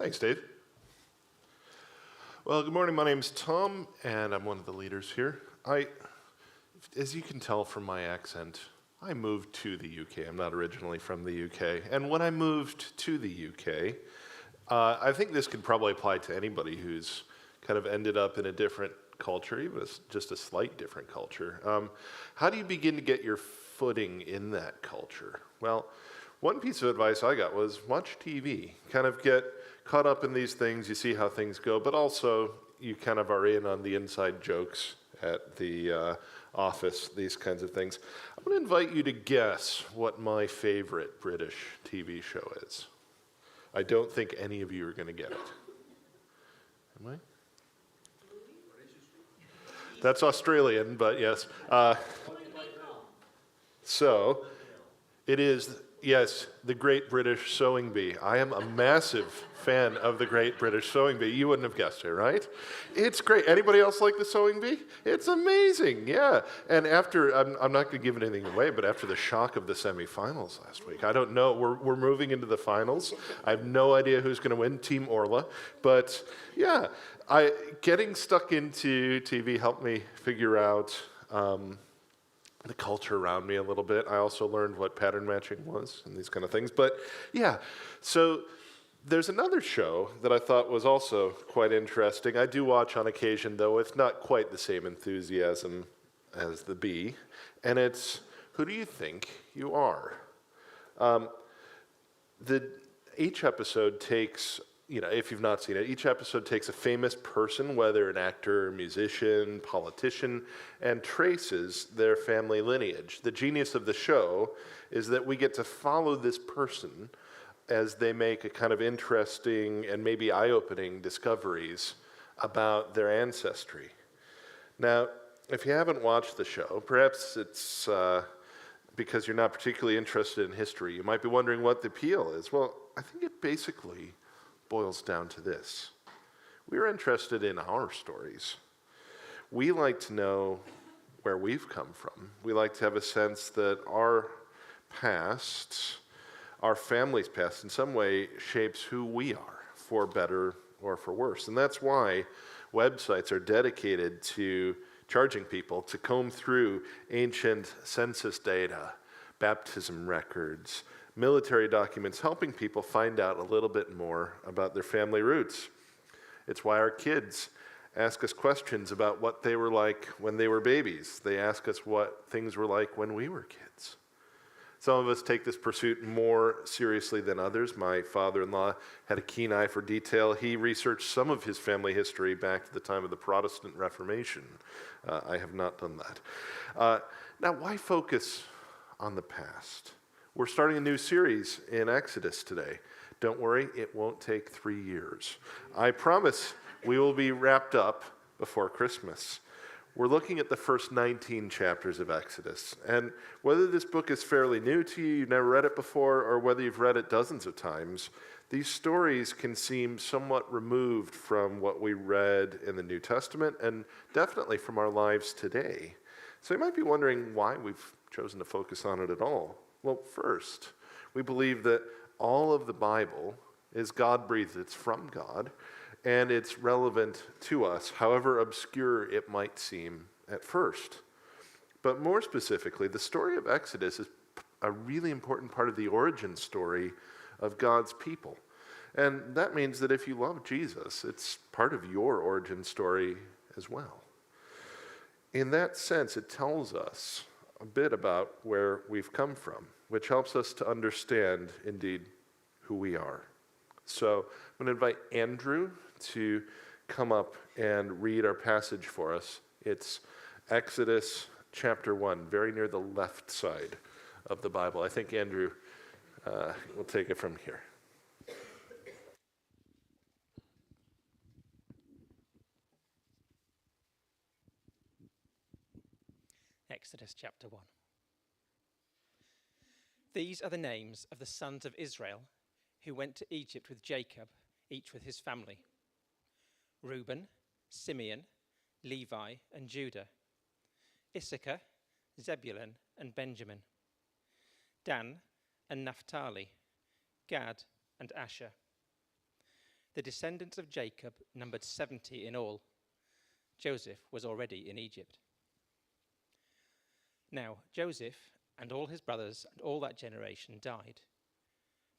Thanks, Dave. Well, good morning. My name's Tom, and I'm one of the leaders here. As you can tell from my accent, I moved to the UK. I'm not originally from the UK. And when I moved to the UK, I think this could probably apply to anybody who's kind of ended up in a different culture, even just a slight different culture. How do you begin to get your footing in that culture? Well, one piece of advice I got was watch TV. Kind of get caught up in these things, you see how things go, but also you kind of are in on the inside jokes at the office, these kinds of things. I'm going to invite you to guess what my favorite British TV show is. I don't think any of you are going to get it. Am I? That's Australian, but yes. So, it is, yes, The Great British Sewing Bee. I am a massive fan of The Great British Sewing Bee. You wouldn't have guessed it, right? It's great. Anybody else like The Sewing Bee? It's amazing, yeah. And after, I'm not going to give anything away, but after the shock of the semifinals last week, I don't know, we're moving into the finals. I have no idea who's going to win, Team Orla. But yeah, getting stuck into TV helped me figure out the culture around me a little bit. I also learned what pattern matching was and these kind of things. But yeah, so there's another show that I thought was also quite interesting. I do watch on occasion, though it's not quite the same enthusiasm as the Bee. And it's Who Do You Think You Are? Each episode takes, if you've not seen it, each episode takes a famous person, whether an actor, musician, politician, and traces their family lineage. The genius of the show is that we get to follow this person as they make a kind of interesting and maybe eye-opening discoveries about their ancestry. Now, if you haven't watched the show, perhaps it's because you're not particularly interested in history. You might be wondering what the appeal is. Well, I think it basically boils down to this. We're interested in our stories. We like to know where we've come from. We like to have a sense that our past, our family's past, in some way shapes who we are, for better or for worse. And that's why websites are dedicated to charging people to comb through ancient census data, baptism records, military documents, helping people find out a little bit more about their family roots. It's why our kids ask us questions about what they were like when they were babies. They ask us what things were like when we were kids. Some of us take this pursuit more seriously than others. My father-in-law had a keen eye for detail. He researched some of his family history back to the time of the Protestant Reformation. I have not done that. Now, why focus on the past? We're starting a new series in Exodus today. Don't worry, it won't take 3 years. I promise we will be wrapped up before Christmas. We're looking at the first 19 chapters of Exodus. And whether this book is fairly new to you, you've never read it before, or whether you've read it dozens of times, these stories can seem somewhat removed from what we read in the New Testament and definitely from our lives today. So you might be wondering why we've chosen to focus on it at all. Well, first, we believe that all of the Bible is God-breathed. It's from God, and it's relevant to us, however obscure it might seem at first. But more specifically, the story of Exodus is a really important part of the origin story of God's people. And that means that if you love Jesus, it's part of your origin story as well. In that sense, it tells us a bit about where we've come from, which helps us to understand, indeed, who we are. So I'm going to invite Andrew to come up and read our passage for us. It's Exodus chapter 1, very near the left side of the Bible. I think Andrew will take it from here. Exodus chapter 1. These are the names of the sons of Israel who went to Egypt with Jacob, each with his family: Reuben, Simeon, Levi, and Judah; Issachar, Zebulun, and Benjamin; Dan and Naphtali; Gad and Asher. The descendants of Jacob numbered 70 in all. Joseph was already in Egypt. Now, Joseph and all his brothers and all that generation died.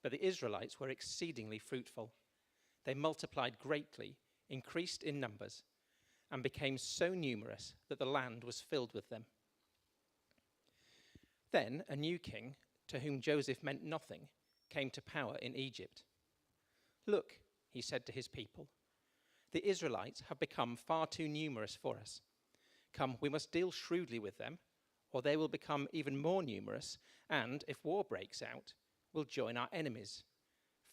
But the Israelites were exceedingly fruitful. They multiplied greatly, increased in numbers, and became so numerous that the land was filled with them. Then a new king, to whom Joseph meant nothing, came to power in Egypt. "Look," he said to his people, "the Israelites have become far too numerous for us. Come, we must deal shrewdly with them, or they will become even more numerous, and if war breaks out, will join our enemies,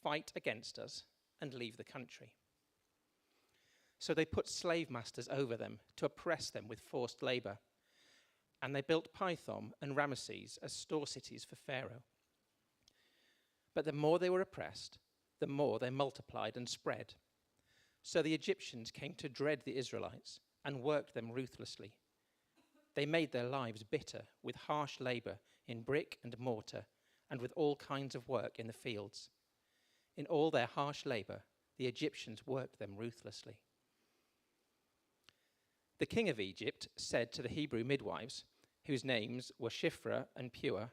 fight against us, and leave the country." So they put slave masters over them to oppress them with forced labor. And they built Pithom and Ramesses as store cities for Pharaoh. But the more they were oppressed, the more they multiplied and spread. So the Egyptians came to dread the Israelites and worked them ruthlessly. They made their lives bitter with harsh labor in brick and mortar and with all kinds of work in the fields. In all their harsh labor, the Egyptians worked them ruthlessly. The king of Egypt said to the Hebrew midwives, whose names were Shiphrah and Puah,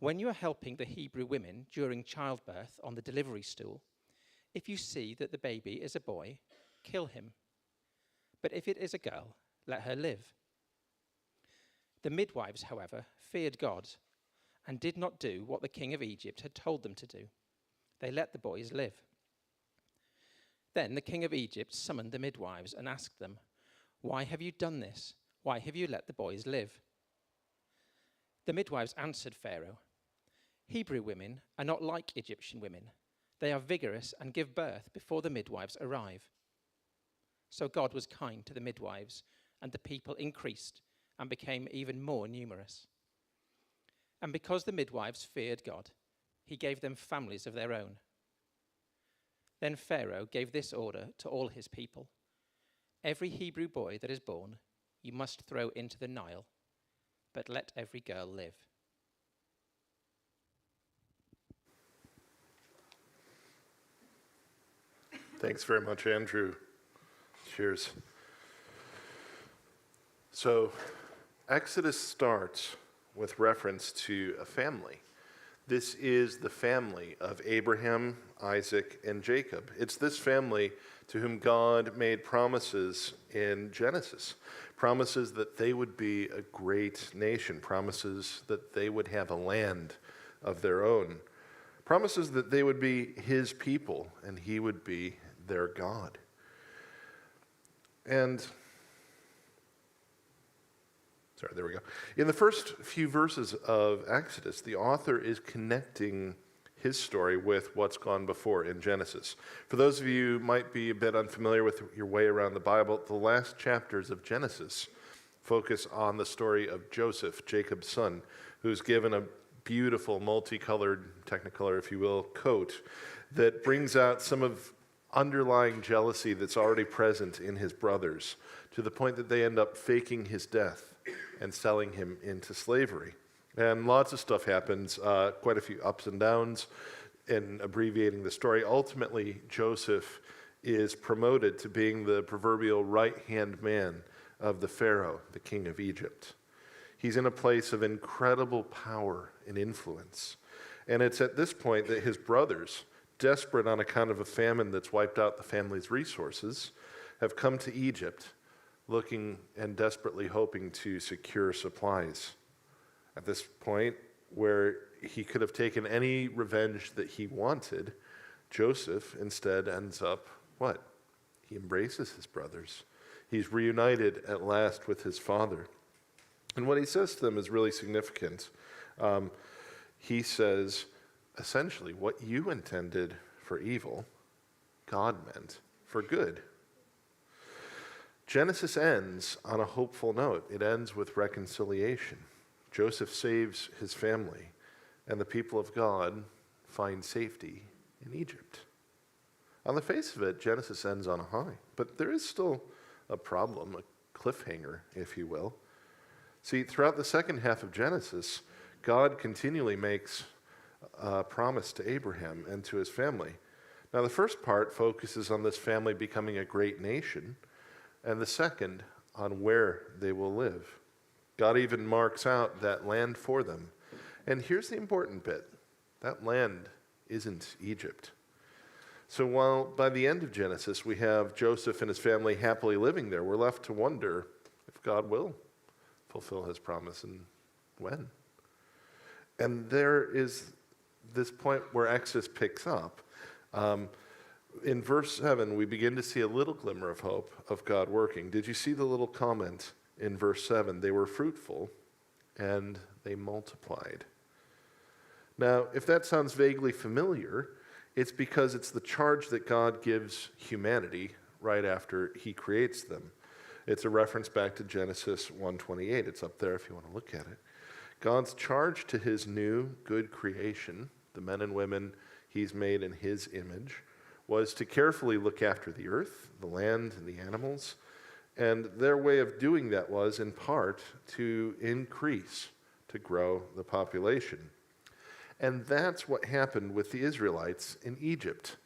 "When you are helping the Hebrew women during childbirth on the delivery stool, if you see that the baby is a boy, kill him. But if it is a girl, let her live." The midwives, however, feared God and did not do what the king of Egypt had told them to do. They let the boys live. Then the king of Egypt summoned the midwives and asked them, "Why have you done this? Why have you let the boys live?" The midwives answered Pharaoh, "Hebrew women are not like Egyptian women. They are vigorous and give birth before the midwives arrive." So God was kind to the midwives, and the people increased and became even more numerous. And because the midwives feared God, he gave them families of their own. Then Pharaoh gave this order to all his people: "Every Hebrew boy that is born, you must throw into the Nile, but let every girl live." Thanks very much, Andrew. Cheers. So, Exodus starts with reference to a family. This is the family of Abraham, Isaac, and Jacob. It's this family to whom God made promises in Genesis, promises that they would be a great nation, promises that they would have a land of their own, promises that they would be his people and he would be their God. There we go. In the first few verses of Exodus, the author is connecting his story with what's gone before in Genesis. For those of you who might be a bit unfamiliar with your way around the Bible, the last chapters of Genesis focus on the story of Joseph, Jacob's son, who's given a beautiful multicolored, technicolor, if you will, coat that brings out some of underlying jealousy that's already present in his brothers, to the point that they end up faking his death and selling him into slavery. And lots of stuff happens, quite a few ups and downs, in abbreviating the story. Ultimately, Joseph is promoted to being the proverbial right-hand man of the Pharaoh, the king of Egypt. He's in a place of incredible power and influence. And it's at this point that his brothers, desperate on account of a famine that's wiped out the family's resources, have come to Egypt, looking and desperately hoping to secure supplies. At this point, where he could have taken any revenge that he wanted, Joseph instead ends up, what? He embraces his brothers. He's reunited at last with his father. And what he says to them is really significant. He says, essentially, what you intended for evil, God meant for good. Genesis ends on a hopeful note. It ends with reconciliation. Joseph saves his family, and the people of God find safety in Egypt. On the face of it, Genesis ends on a high, but there is still a problem, a cliffhanger, if you will. See, throughout the second half of Genesis, God continually makes a promise to Abraham and to his family. Now, the first part focuses on this family becoming a great nation, and the second on where they will live. God even marks out that land for them. And here's the important bit. That land isn't Egypt. So while by the end of Genesis we have Joseph and his family happily living there, we're left to wonder if God will fulfill his promise and when. And there is this point where Exodus picks up. In verse 7, we begin to see a little glimmer of hope of God working. Did you see the little comment in verse 7? They were fruitful and they multiplied. Now, if that sounds vaguely familiar, it's because it's the charge that God gives humanity right after he creates them. It's a reference back to Genesis 1:28. It's up there if you want to look at it. God's charge to his new good creation, the men and women he's made in his image, was to carefully look after the earth, the land, and the animals. And their way of doing that was, in part, to increase, to grow the population. And that's what happened with the Israelites in Egypt.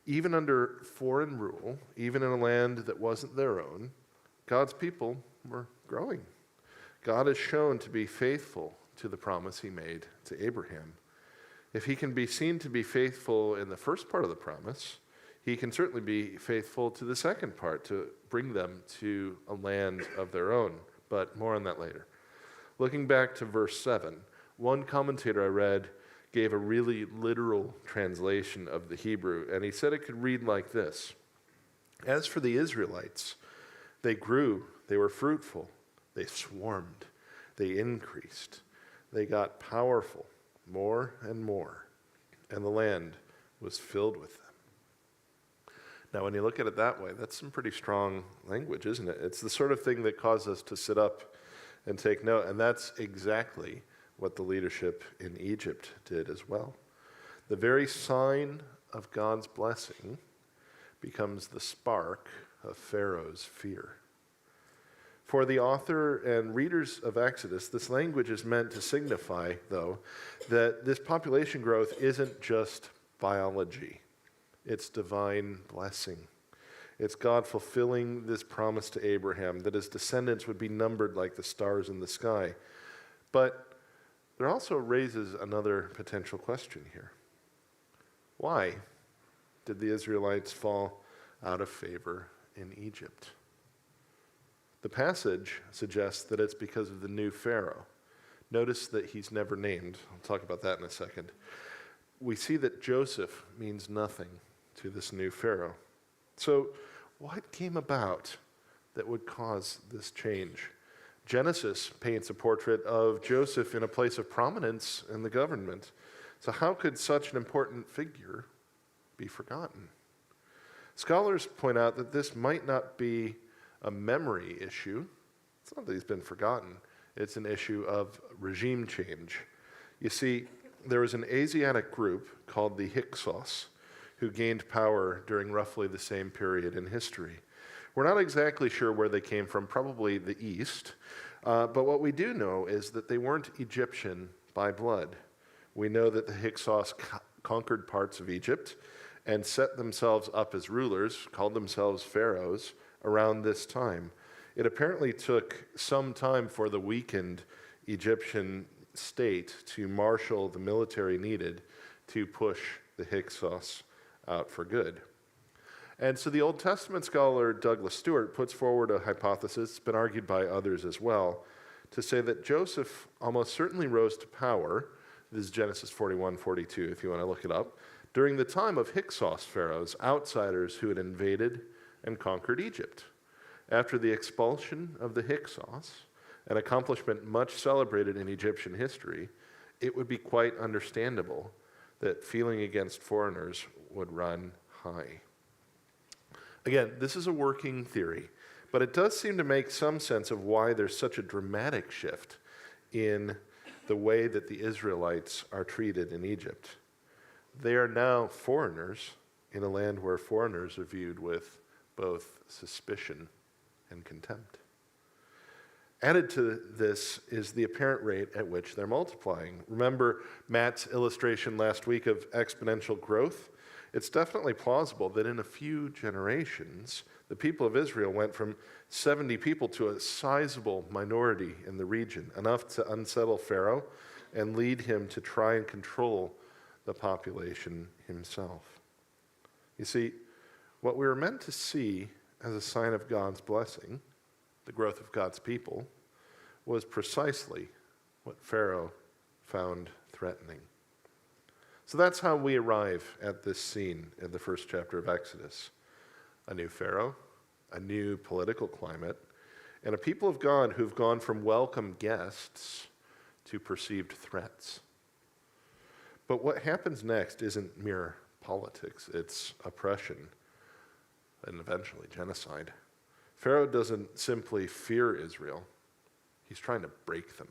Even under foreign rule, even in a land that wasn't their own, God's people were growing. God is shown to be faithful to the promise he made to Abraham. If he can be seen to be faithful in the first part of the promise, he can certainly be faithful to the second part, to bring them to a land of their own. But more on that later. Looking back to verse 7, one commentator I read gave a really literal translation of the Hebrew, and he said it could read like this. As for the Israelites, they grew, they were fruitful, they swarmed, they increased, they got powerful, more and more, and the land was filled with them. Now, when you look at it that way, that's some pretty strong language, isn't it? It's the sort of thing that causes us to sit up and take note, and that's exactly what the leadership in Egypt did as well. The very sign of God's blessing becomes the spark of Pharaoh's fear. For the author and readers of Exodus, this language is meant to signify, though, that this population growth isn't just biology. It's divine blessing. It's God fulfilling this promise to Abraham that his descendants would be numbered like the stars in the sky. But there also raises another potential question here. Why did the Israelites fall out of favor in Egypt? The passage suggests that it's because of the new Pharaoh. Notice that he's never named. I'll talk about that in a second. We see that Joseph means nothing to this new Pharaoh. So what came about that would cause this change? Genesis paints a portrait of Joseph in a place of prominence in the government. So how could such an important figure be forgotten? Scholars point out that this might not be a memory issue. It's not that he's been forgotten. It's an issue of regime change. You see, there was an Asiatic group called the Hyksos who gained power during roughly the same period in history. We're not exactly sure where they came from, probably the east, but what we do know is that they weren't Egyptian by blood. We know that the Hyksos conquered parts of Egypt and set themselves up as rulers, called themselves pharaohs, around this time. It apparently took some time for the weakened Egyptian state to marshal the military needed to push the Hyksos out for good. And so the Old Testament scholar Douglas Stewart puts forward a hypothesis, it's been argued by others as well, to say that Joseph almost certainly rose to power, this is Genesis 41-42 if you want to look it up, during the time of Hyksos pharaohs, outsiders who had invaded and conquered Egypt. After the expulsion of the Hyksos, an accomplishment much celebrated in Egyptian history, it would be quite understandable that feeling against foreigners would run high. Again, this is a working theory, but it does seem to make some sense of why there's such a dramatic shift in the way that the Israelites are treated in Egypt. They are now foreigners in a land where foreigners are viewed with both suspicion and contempt. Added to this is the apparent rate at which they're multiplying. Remember Matt's illustration last week of exponential growth? it's definitely plausible that in a few generations, the people of Israel went from 70 people to a sizable minority in the region, enough to unsettle Pharaoh and lead him to try and control the population himself. You see, what we were meant to see as a sign of God's blessing, the growth of God's people, was precisely what Pharaoh found threatening. So that's how we arrive at this scene in the first chapter of Exodus. A new Pharaoh, a new political climate, and a people of God who've gone from welcome guests to perceived threats. But what happens next isn't mere politics, it's oppression and eventually genocide. Pharaoh doesn't simply fear Israel, he's trying to break them.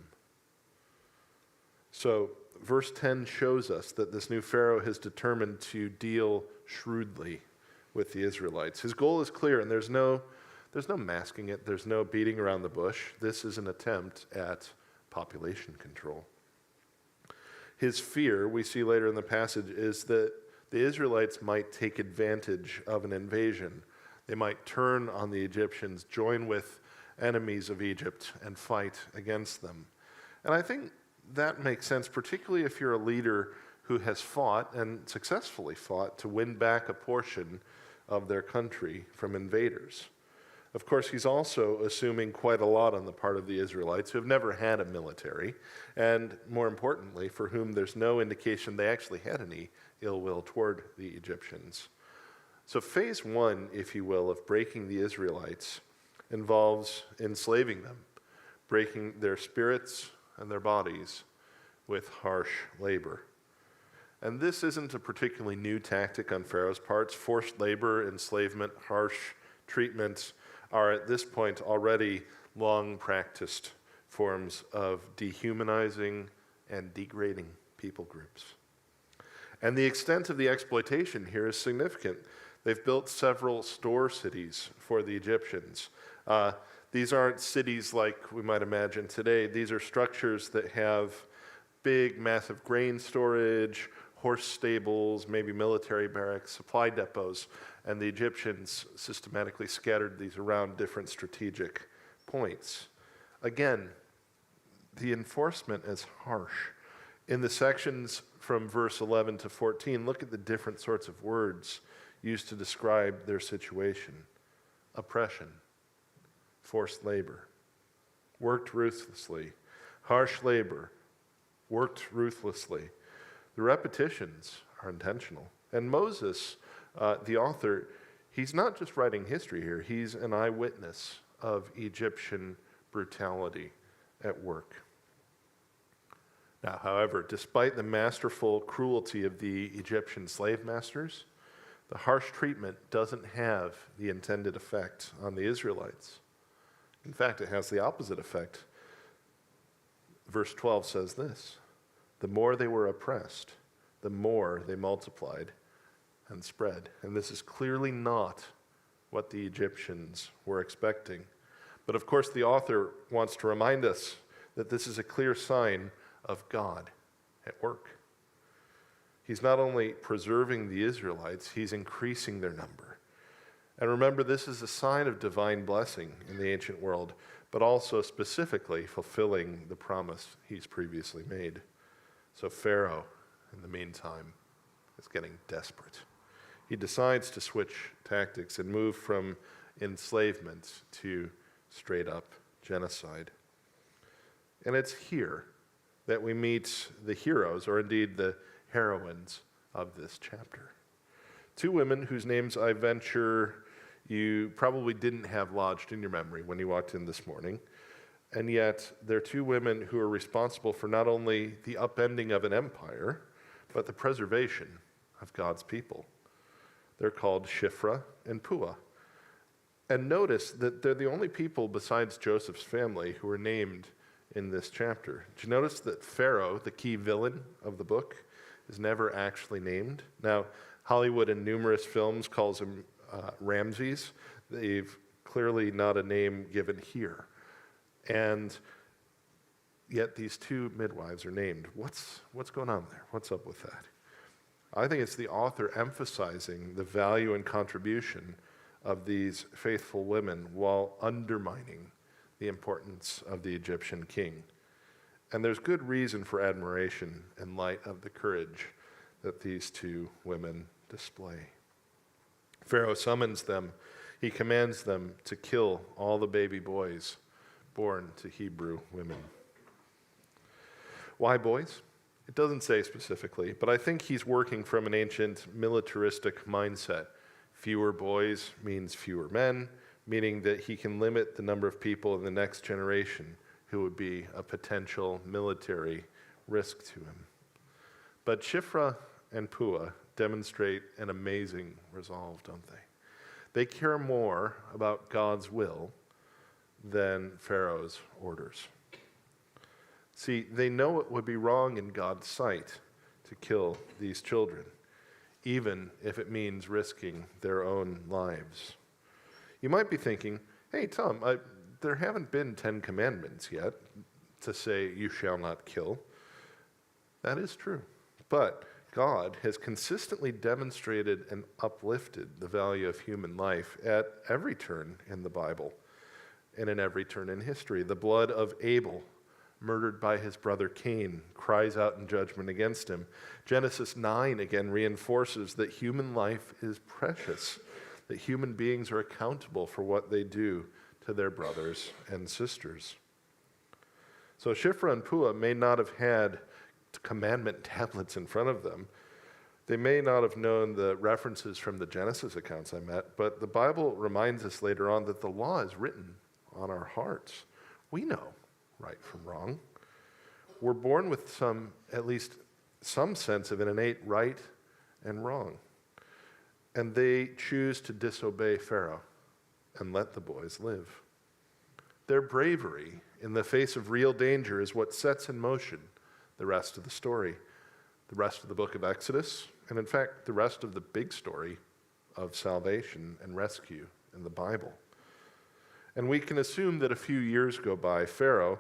So, verse 10 shows us that this new Pharaoh has determined to deal shrewdly with the Israelites. His goal is clear, and there's no masking it, there's no beating around the bush. This is an attempt at population control. His fear, we see later in the passage, is that the Israelites might take advantage of an invasion. They might turn on the Egyptians, join with enemies of Egypt, and fight against them. And I think that makes sense, particularly if you're a leader who has fought and successfully fought to win back a portion of their country from invaders. Of course, he's also assuming quite a lot on the part of the Israelites who have never had a military, and more importantly, for whom there's no indication they actually had any ill will toward the Egyptians. So phase one, if you will, of breaking the Israelites involves enslaving them, breaking their spirits and their bodies with harsh labor. And this isn't a particularly new tactic on Pharaoh's part. Forced labor, enslavement, harsh treatment are at this point already long practiced forms of dehumanizing and degrading people groups. And the extent of the exploitation here is significant. They've built several store cities for the Egyptians. These aren't cities like we might imagine today. These are structures that have big, massive grain storage, horse stables, maybe military barracks, supply depots, and the Egyptians systematically scattered these around different strategic points. Again, the enforcement is harsh. In the sections from verse 11 to 14, look at the different sorts of words used to describe their situation. Oppression, forced labor, worked ruthlessly, harsh labor, worked ruthlessly. The repetitions are intentional. And Moses, the author, he's not just writing history here, he's an eyewitness of Egyptian brutality at work. Now, however, despite the masterful cruelty of the Egyptian slave masters, the harsh treatment doesn't have the intended effect on the Israelites. In fact, it has the opposite effect. Verse 12 says this: the more they were oppressed, the more they multiplied and spread. And this is clearly not what the Egyptians were expecting. But of course, the author wants to remind us that this is a clear sign of God at work. He's not only preserving the Israelites, he's increasing their number. And remember, this is a sign of divine blessing in the ancient world, but also specifically fulfilling the promise he's previously made. So Pharaoh, in the meantime, is getting desperate. He decides to switch tactics and move from enslavement to straight-up genocide. And it's here that we meet the heroes, or indeed the heroines of this chapter. Two women whose names I venture you probably didn't have lodged in your memory when you walked in this morning. And yet, they're two women who are responsible for not only the upending of an empire, but the preservation of God's people. They're called Shiphrah and Puah. And notice that they're the only people besides Joseph's family who are named in this chapter. Did you notice that Pharaoh, the key villain of the book, is never actually named? Now, Hollywood in numerous films calls him Ramses. They've clearly not a name given here. And yet these two midwives are named. What's going on there? What's up with that? I think it's the author emphasizing the value and contribution of these faithful women while undermining the importance of the Egyptian king. And there's good reason for admiration in light of the courage that these two women display. Pharaoh summons them. He commands them to kill all the baby boys born to Hebrew women. Why boys? It doesn't say specifically, but I think he's working from an ancient militaristic mindset. Fewer boys means fewer men, meaning that he can limit the number of people in the next generation who would be a potential military risk to him. But Shiphrah and Puah demonstrate an amazing resolve, don't they? They care more about God's will than Pharaoh's orders. See, they know it would be wrong in God's sight to kill these children, even if it means risking their own lives. You might be thinking, hey, Tom, there haven't been 10 commandments yet to say you shall not kill. That is true. But God has consistently demonstrated and uplifted the value of human life at every turn in the Bible and in every turn in history. The blood of Abel, murdered by his brother Cain, cries out in judgment against him. Genesis 9 again reinforces that human life is precious, that human beings are accountable for what they do to their brothers and sisters. So Shiphrah and Puah may not have had commandment tablets in front of them. They may not have known the references from the Genesis accounts I met, but the Bible reminds us later on that the law is written on our hearts. We know right from wrong. We're born with at least some sense of an innate right and wrong. And they choose to disobey Pharaoh and let the boys live. Their bravery in the face of real danger is what sets in motion the rest of the story, the rest of the book of Exodus, and in fact, the rest of the big story of salvation and rescue in the Bible. And we can assume that a few years go by, Pharaoh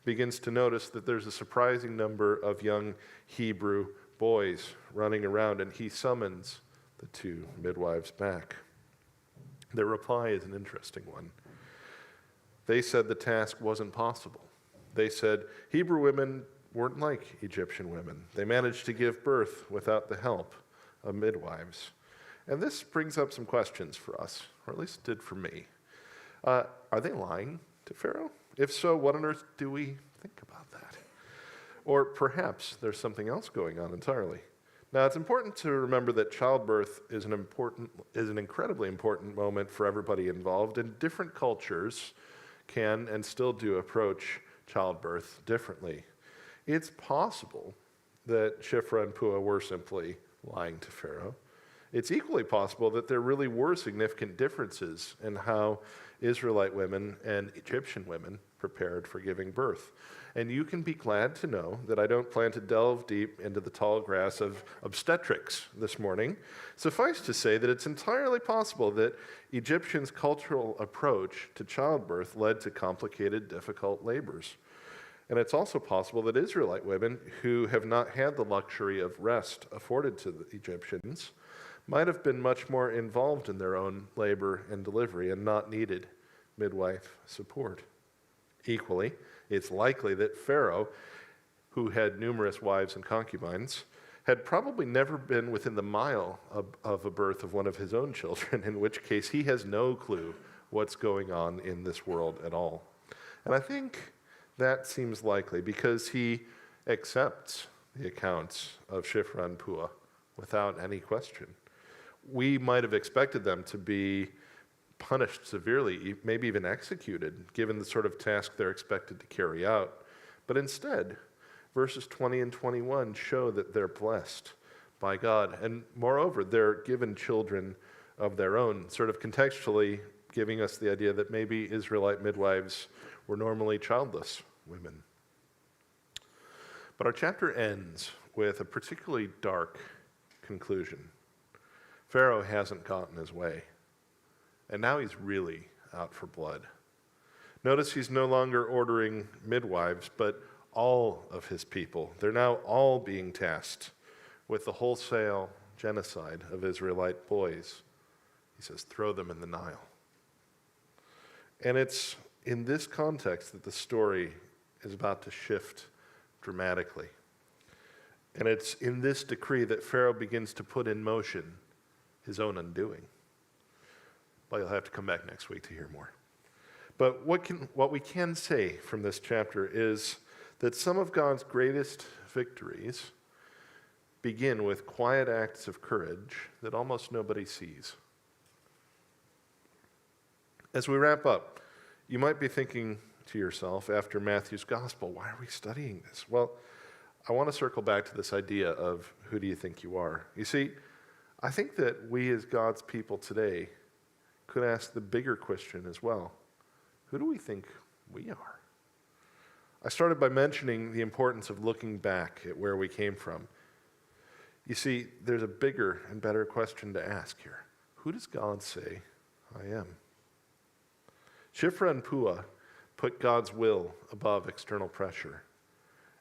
begins to notice that there's a surprising number of young Hebrew boys running around, and he summons the two midwives back. Their reply is an interesting one. They said the task wasn't possible. They said Hebrew women weren't like Egyptian women. They managed to give birth without the help of midwives. And this brings up some questions for us, or at least it did for me. Are they lying to Pharaoh? If so, what on earth do we think about that? Or perhaps there's something else going on entirely. Now, it's important to remember that childbirth is an incredibly important moment for everybody involved, and different cultures can and still do approach childbirth differently. It's possible that Shiphrah and Puah were simply lying to Pharaoh. It's equally possible that there really were significant differences in how Israelite women and Egyptian women prepared for giving birth. And you can be glad to know that I don't plan to delve deep into the tall grass of obstetrics this morning. Suffice to say that it's entirely possible that Egyptians' cultural approach to childbirth led to complicated, difficult labors. And it's also possible that Israelite women who have not had the luxury of rest afforded to the Egyptians might have been much more involved in their own labor and delivery and not needed midwife support. Equally, it's likely that Pharaoh, who had numerous wives and concubines, had probably never been within the mile of a birth of one of his own children, in which case he has no clue what's going on in this world at all. And I think that seems likely because he accepts the accounts of Shiphrah and Puah without any question. We might have expected them to be punished severely, maybe even executed, given the sort of task they're expected to carry out. But instead, verses 20 and 21 show that they're blessed by God. And moreover, they're given children of their own, sort of contextually giving us the idea that maybe Israelite midwives were normally childless women. But our chapter ends with a particularly dark conclusion. Pharaoh hasn't gotten his way, and now he's really out for blood. Notice he's no longer ordering midwives, but all of his people. They're now all being tasked with the wholesale genocide of Israelite boys. He says, throw them in the Nile. And it's in this context that the story is about to shift dramatically. And it's in this decree that Pharaoh begins to put in motion his own undoing. But you'll have to come back next week to hear more. But what we can say from this chapter is that some of God's greatest victories begin with quiet acts of courage that almost nobody sees. As we wrap up, you might be thinking to yourself after Matthew's gospel, why are we studying this? Well, I want to circle back to this idea of who do you think you are? You see, I think that we as God's people today could ask the bigger question as well. Who do we think we are? I started by mentioning the importance of looking back at where we came from. You see, there's a bigger and better question to ask here. Who does God say I am? Shiphrah and Puah put God's will above external pressure.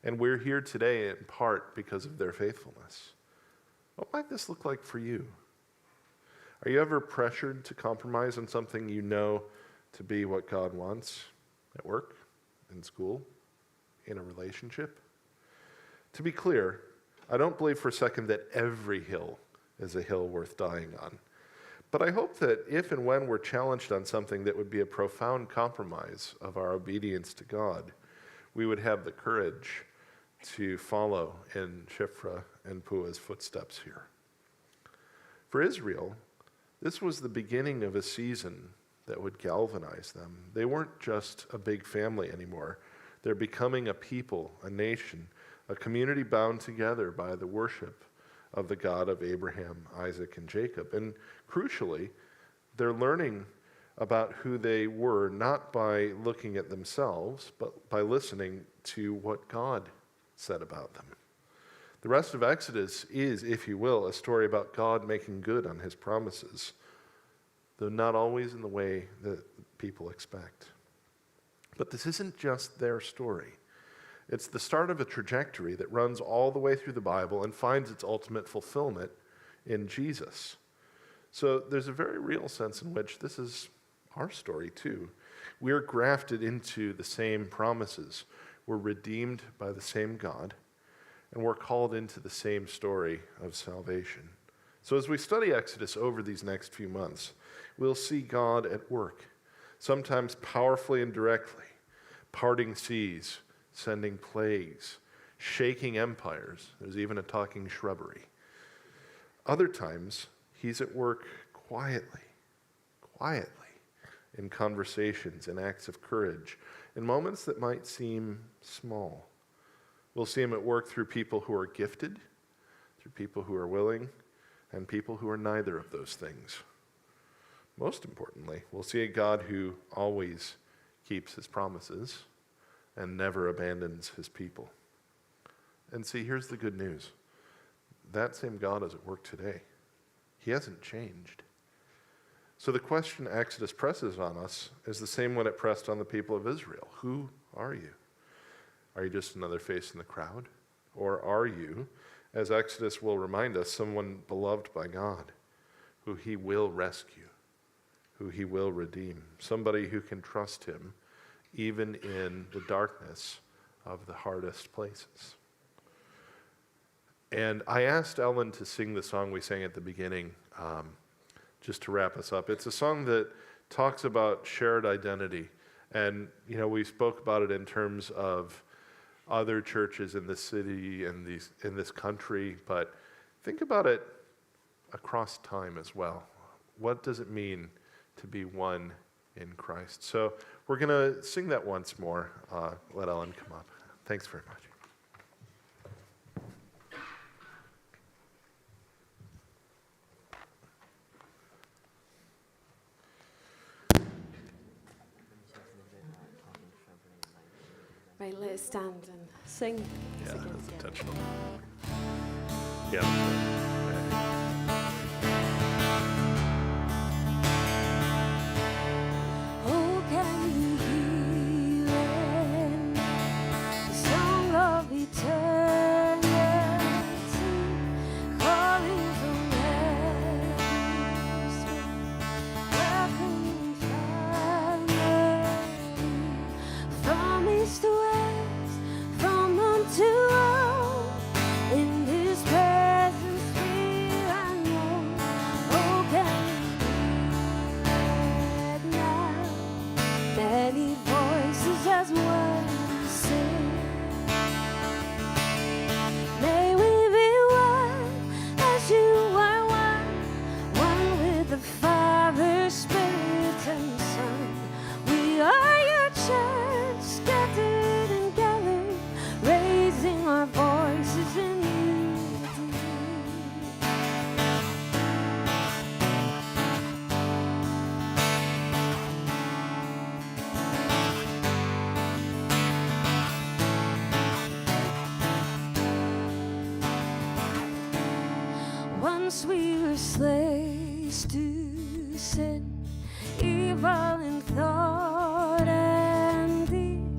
And we're here today in part because of their faithfulness. What might this look like for you? Are you ever pressured to compromise on something you know to be what God wants at work, in school, in a relationship? To be clear, I don't believe for a second that every hill is a hill worth dying on. But I hope that if and when we're challenged on something that would be a profound compromise of our obedience to God, we would have the courage to follow in Shiphrah and Puah's footsteps here. For Israel, this was the beginning of a season that would galvanize them. They weren't just a big family anymore. They're becoming a people, a nation, a community bound together by the worship of the God of Abraham, Isaac, and Jacob. And crucially, they're learning about who they were not by looking at themselves, but by listening to what God said about them. The rest of Exodus is, if you will, a story about God making good on his promises, though not always in the way that people expect. But this isn't just their story. It's the start of a trajectory that runs all the way through the Bible and finds its ultimate fulfillment in Jesus. So there's a very real sense in which this is our story too. We're grafted into the same promises. We're redeemed by the same God, and we're called into the same story of salvation. So as we study Exodus over these next few months, we'll see God at work, sometimes powerfully and directly, parting seas, sending plagues, shaking empires. There's even a talking shrubbery. Other times, he's at work quietly, in conversations and acts of courage, in moments that might seem small. We'll see him at work through people who are gifted, through people who are willing, and people who are neither of those things. Most importantly, we'll see a God who always keeps his promises and never abandons his people. And see, here's the good news. That same God is at work today. He hasn't changed. So the question Exodus presses on us is the same one it pressed on the people of Israel. Who are you? Are you just another face in the crowd? Or are you, as Exodus will remind us, someone beloved by God, who he will rescue, who he will redeem, somebody who can trust him even in the darkness of the hardest places? And I asked Ellen to sing the song we sang at the beginning, just to wrap us up. It's a song that talks about shared identity. And, we spoke about it in terms of other churches in the city and in this country, but think about it across time as well. What does it mean to be one in Christ? So we're going to sing that once more. Let Ellen come up. Thanks very much. Right, let's stand and sing. Yeah, together. that's intentional. Yeah. Oh, can you hear it? The song of eternity Once we were slaves to sin, evil in thought and deed.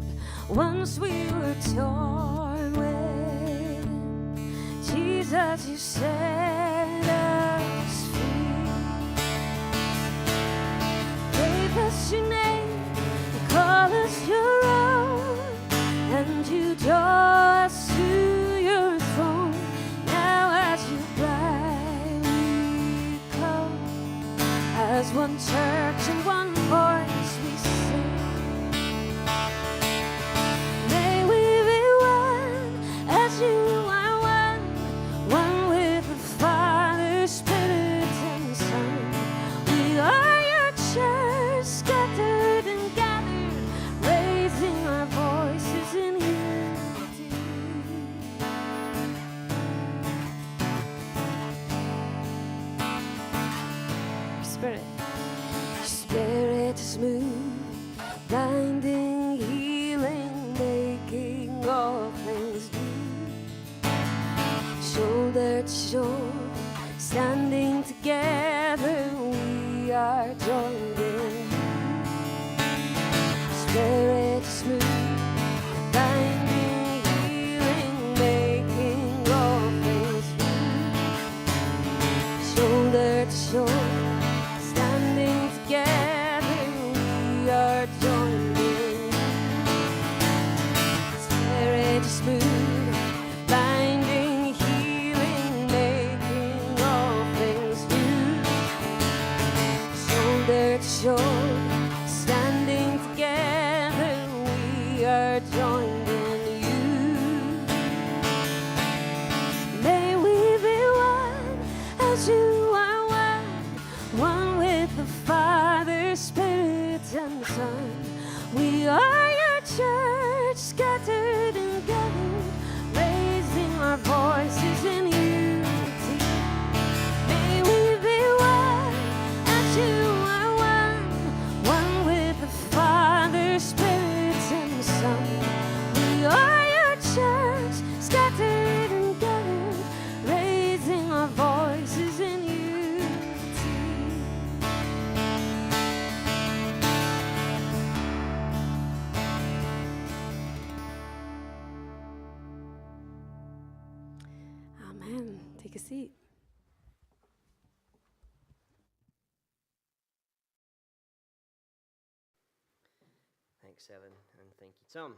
Once we were torn within, Jesus, you set us free. Gave us your name, you call us your own, and you draw us to your throne. Now as you bride we come, as one church and one voice we sing. May we be one as you are one, one with the Father, Spirit, and Son. We are your church, scattered and gathered, raising our voices in unity. Spirit. Spirit is moving, binding, healing, making all things new. Shoulder to shoulder, standing together, we are joined in you. Spirit is moving, binding, healing, making all things new. Shoulder to shoulder, standing together, we are joined in you. Spirit is moving, binding, healing, making all things new. Shoulder to shoulder, standing together, we are joined in you. May we be one as you are one, one with the Father, Spirit, and Son. We are your church, scattered and gathered, raising our voices in unity. May we be one as you are one, one with the Father, Spirit, and Son. We are your church, scattered and gathered, raising our voices in unity. Amen. Take a seat. Thanks, Ellen, and thank you, Tom.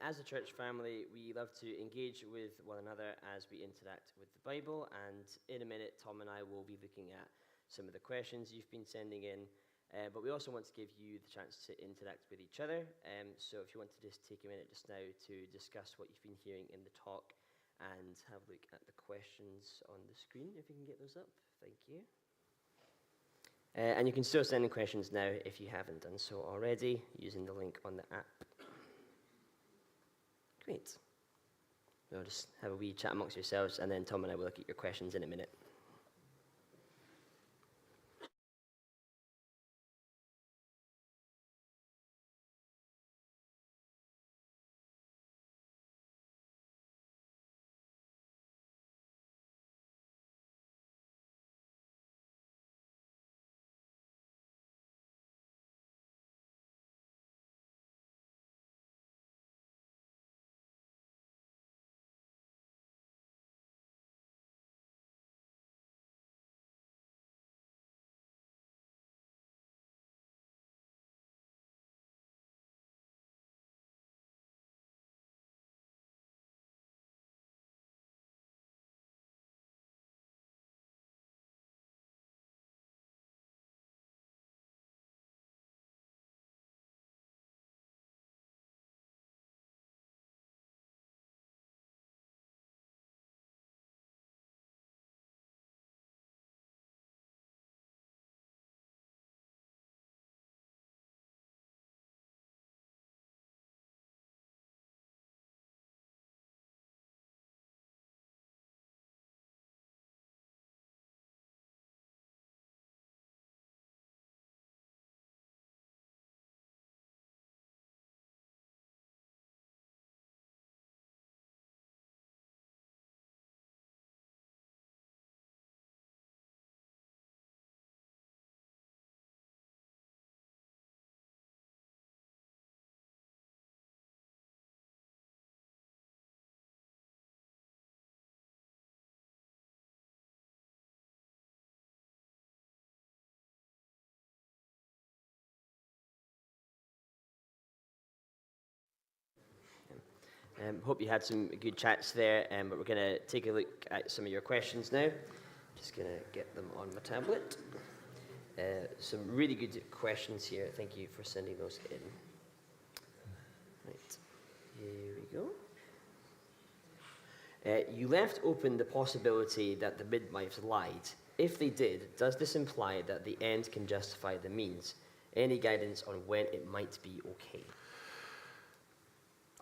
As a church family, we love to engage with one another as we interact with the Bible, and in a minute, Tom and I will be looking at some of the questions you've been sending in, but we also want to give you the chance to interact with each other. So if you want to just take a minute just now to discuss what you've been hearing in the talk and have a look at the questions on the screen, if you can get those up. Thank you. And you can still send in questions now if you haven't done so already, using the link on the app. Great. We'll just have a wee chat amongst yourselves, and then Tom and I will look at your questions in a minute. Hope you had some good chats there, but we're going to take a look at some of your questions now. Just going to get them on my tablet. Some really good questions here. Thank you for sending those in. Right, here we go. You left open the possibility that the midwives lied. If they did, does this imply that the end can justify the means? Any guidance on when it might be okay?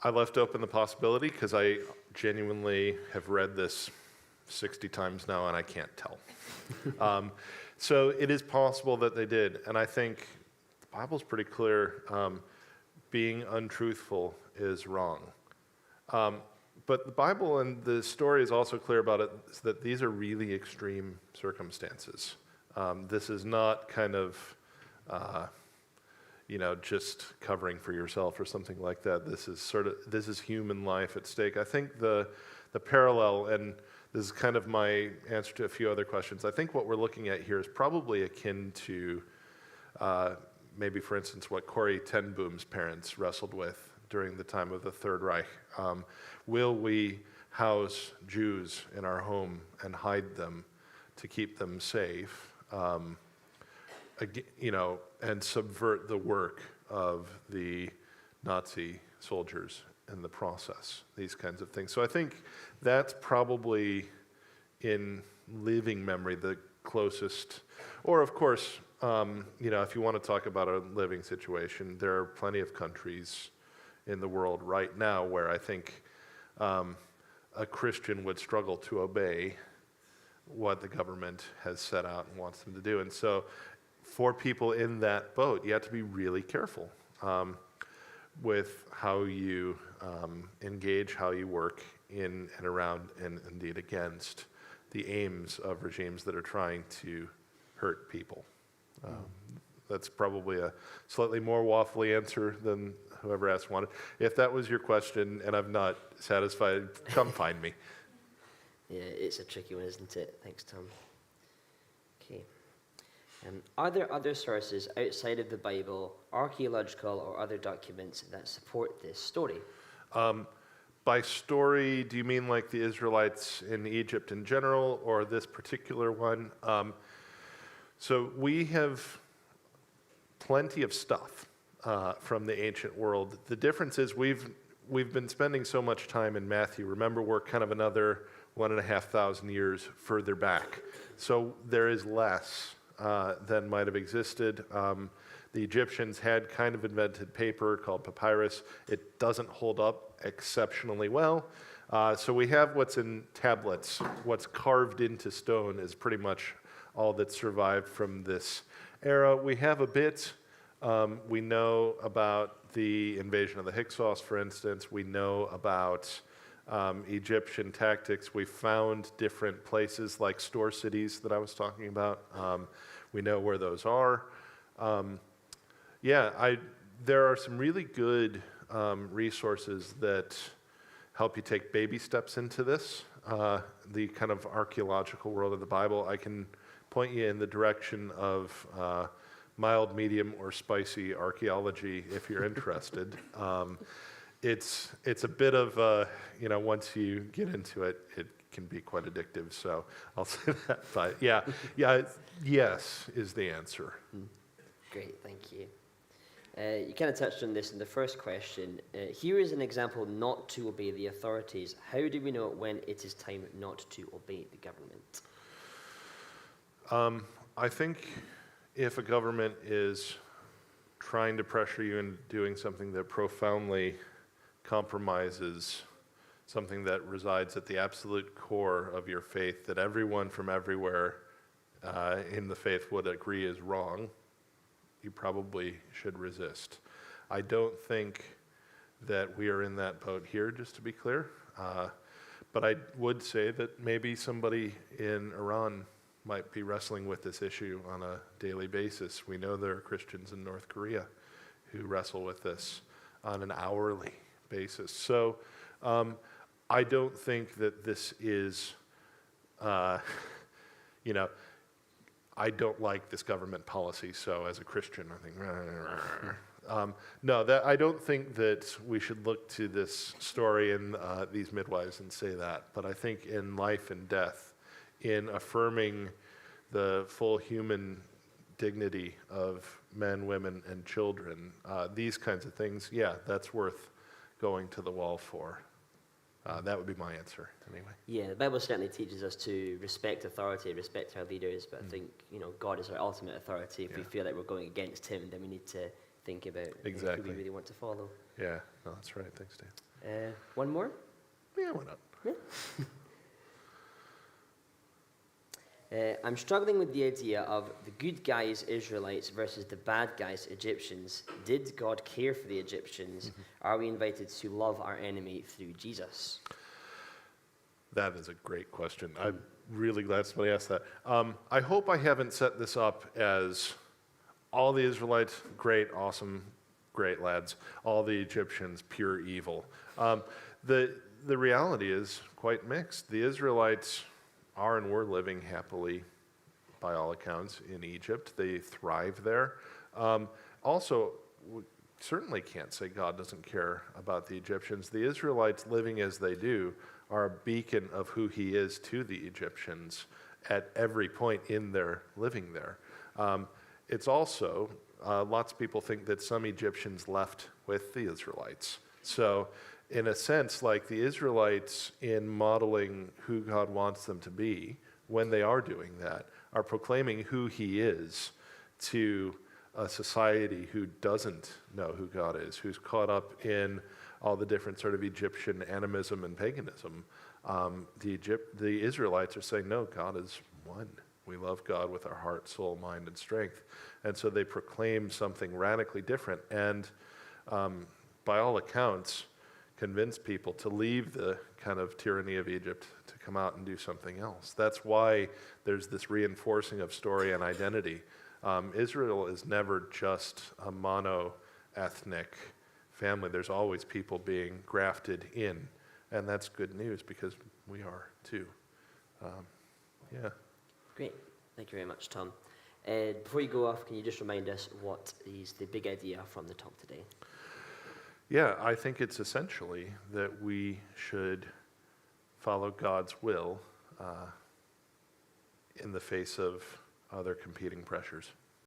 I left open the possibility because I genuinely have read this 60 times now and I can't tell. So it is possible that they did, and I think the Bible's pretty clear. Being untruthful is wrong. But the Bible and the story is also clear about it, is that these are really extreme circumstances. This is not kind of, just covering for yourself or something like that. This is human life at stake. I think the parallel, and this is kind of my answer to a few other questions, I think what we're looking at here is probably akin to maybe, for instance, what Corrie ten Boom's parents wrestled with during the time of the Third Reich. Will we house Jews in our home and hide them to keep them safe, and subvert the work of the Nazi soldiers in the process, these kinds of things. So I think that's probably, in living memory, the closest. Or, of course, if you want to talk about a living situation, there are plenty of countries in the world right now where I think a Christian would struggle to obey what the government has set out and wants them to do. And so for people in that boat, you have to be really careful with how you engage, how you work in and around and indeed against the aims of regimes that are trying to hurt people. That's probably a slightly more waffly answer than whoever asked wanted. If that was your question and I'm not satisfied, come find me. Yeah, it's a tricky one, isn't it? Thanks, Tom. Okay. Are there other sources outside of the Bible, archaeological or other documents that support this story? By story, do you mean like the Israelites in Egypt in general, or this particular one? So we have plenty of stuff from the ancient world. The difference is we've been spending so much time in Matthew. Remember, we're kind of another 1,500 years further back. So there is less than might have existed. The Egyptians had kind of invented paper called papyrus. It doesn't hold up exceptionally well. So we have what's in tablets. What's carved into stone is pretty much all that survived from this era. We have a bit. We know about the invasion of the Hyksos, for instance. We know about Egyptian tactics. We found different places like store cities that I was talking about. We know where those are. There are some really good resources that help you take baby steps into this, the kind of archaeological world of the Bible. I can point you in the direction of mild, medium, or spicy archaeology if you're interested. It's a bit of, once you get into it, it can be quite addictive, so I'll say that. But yes is the answer. Great, thank you. You kind of touched on this in the first question. Here is an example not to obey the authorities. How do we know when it is time not to obey the government? I think if a government is trying to pressure you into doing something that profoundly compromises something that resides at the absolute core of your faith, that everyone from everywhere in the faith would agree is wrong, you probably should resist. I don't think that we are in that boat here, just to be clear. But I would say that maybe somebody in Iran might be wrestling with this issue on a daily basis. We know there are Christians in North Korea who wrestle with this on an hourly basis. So I don't think that this is, I don't like this government policy, so as a Christian, I think, No, that I don't think that we should look to this story and these midwives and say that. But I think in life and death, in affirming the full human dignity of men, women, and children, these kinds of things, yeah, that's worth going to the wall for. That would be my answer, anyway. Yeah, the Bible certainly teaches us to respect authority, respect our leaders, but I think, God is our ultimate authority. If we feel like we're going against him, then we need to think about who Exactly. we really want to follow. Yeah, no, that's right. Thanks, Dan. One more? Yeah, why not? I'm struggling with the idea of the good guys Israelites versus the bad guys Egyptians. Did God care for the Egyptians? Are we invited to love our enemy through Jesus? That is a great question. I'm really glad somebody asked that. I hope I haven't set this up as all the Israelites, great, awesome, great lads. All the Egyptians, pure evil. The reality is quite mixed. The Israelites are and were living happily, by all accounts, in Egypt. They thrive there. Also, we certainly can't say God doesn't care about the Egyptians. The Israelites, living as they do, are a beacon of who he is to the Egyptians at every point in their living there. It's also, lots of people think that some Egyptians left with the Israelites. So, in a sense, like the Israelites in modeling who God wants them to be, when they are doing that, are proclaiming who he is to a society who doesn't know who God is, who's caught up in all the different sort of Egyptian animism and paganism. The Israelites are saying, no, God is one. We love God with our heart, soul, mind, and strength. And so they proclaim something radically different. And by all accounts, convince people to leave the kind of tyranny of Egypt to come out and do something else. That's why there's this reinforcing of story and identity. Israel is never just a mono-ethnic family. There's always people being grafted in, and that's good news because we are too. Yeah. Great. Thank you very much, Tom. Before you go off, can you just remind us what is the big idea from the talk today? Yeah, I think it's essentially that we should follow God's will in the face of other competing pressures.